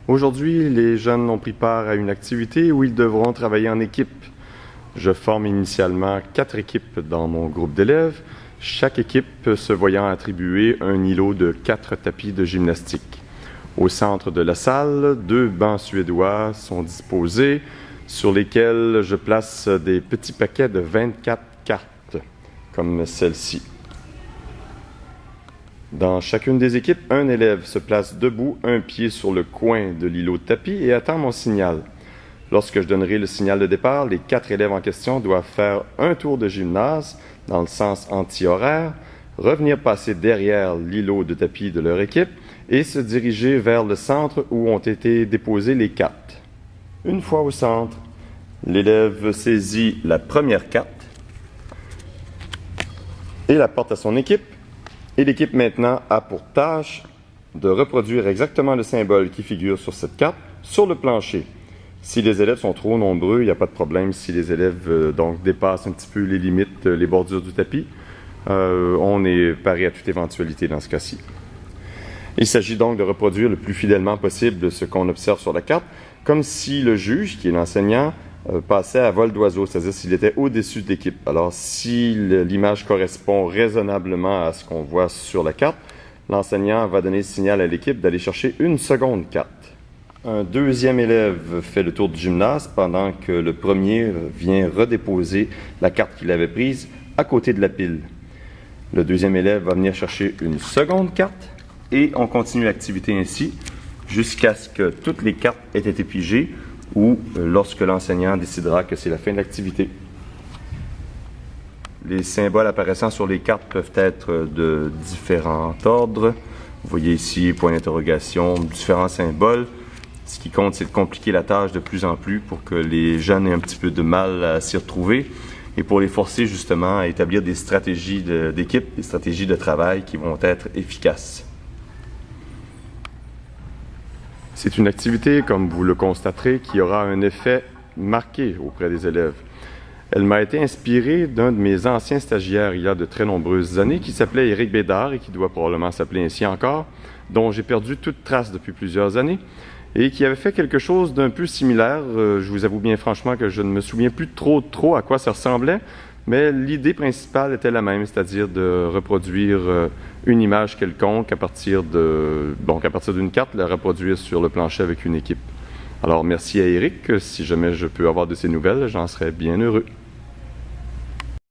Aujourd'hui, les jeunes ont pris part à une activité où ils devront travailler en équipe. Je forme initialement 4 équipes dans mon groupe d'élèves, chaque équipe se voyant attribuer un îlot de 4 tapis de gymnastique. Au centre de la salle, 2 bancs suédois sont disposés sur lesquels je place des petits paquets de 24 cartes, comme celle-ci. Dans chacune des équipes, un élève se place debout, un pied sur le coin de l'îlot de tapis et attend mon signal. Lorsque je donnerai le signal de départ, les 4 élèves en question doivent faire un tour de gymnase dans le sens anti-horaire, revenir passer derrière l'îlot de tapis de leur équipe et se diriger vers le centre où ont été déposées les cartes. Une fois au centre, l'élève saisit la première carte et la porte à son équipe. Et l'équipe maintenant a pour tâche de reproduire exactement le symbole qui figure sur cette carte sur le plancher. Si les élèves sont trop nombreux, il n'y a pas de problème. Si les élèves donc dépassent un petit peu les limites, les bordures du tapis, on est paré à toute éventualité dans ce cas-ci. Il s'agit donc de reproduire le plus fidèlement possible ce qu'on observe sur la carte, comme si le juge, qui est l'enseignant, passait à vol d'oiseau, c'est-à-dire s'il était au-dessus de l'équipe. Alors, si l'image correspond raisonnablement à ce qu'on voit sur la carte, l'enseignant va donner le signal à l'équipe d'aller chercher une seconde carte. Un deuxième élève fait le tour du gymnase pendant que le premier vient redéposer la carte qu'il avait prise à côté de la pile. Le deuxième élève va venir chercher une seconde carte et on continue l'activité ainsi jusqu'à ce que toutes les cartes aient été pigées ou lorsque l'enseignant décidera que c'est la fin de l'activité. Les symboles apparaissant sur les cartes peuvent être de différents ordres. Vous voyez ici, point d'interrogation, différents symboles. Ce qui compte, c'est de compliquer la tâche de plus en plus pour que les jeunes aient un petit peu de mal à s'y retrouver et pour les forcer justement à établir des stratégies d'équipe, des stratégies de travail qui vont être efficaces. C'est une activité, comme vous le constaterez, qui aura un effet marqué auprès des élèves. Elle m'a été inspirée d'un de mes anciens stagiaires il y a de très nombreuses années qui s'appelait Éric Bédard et qui doit probablement s'appeler ainsi encore, dont j'ai perdu toute trace depuis plusieurs années et qui avait fait quelque chose d'un peu similaire. Je vous avoue bien franchement que je ne me souviens plus trop à quoi ça ressemblait, mais l'idée principale était la même, c'est-à-dire de reproduire une image quelconque à partir d'une carte, la reproduire sur le plancher avec une équipe. Alors merci à Éric, si jamais je peux avoir de ses nouvelles, j'en serais bien heureux.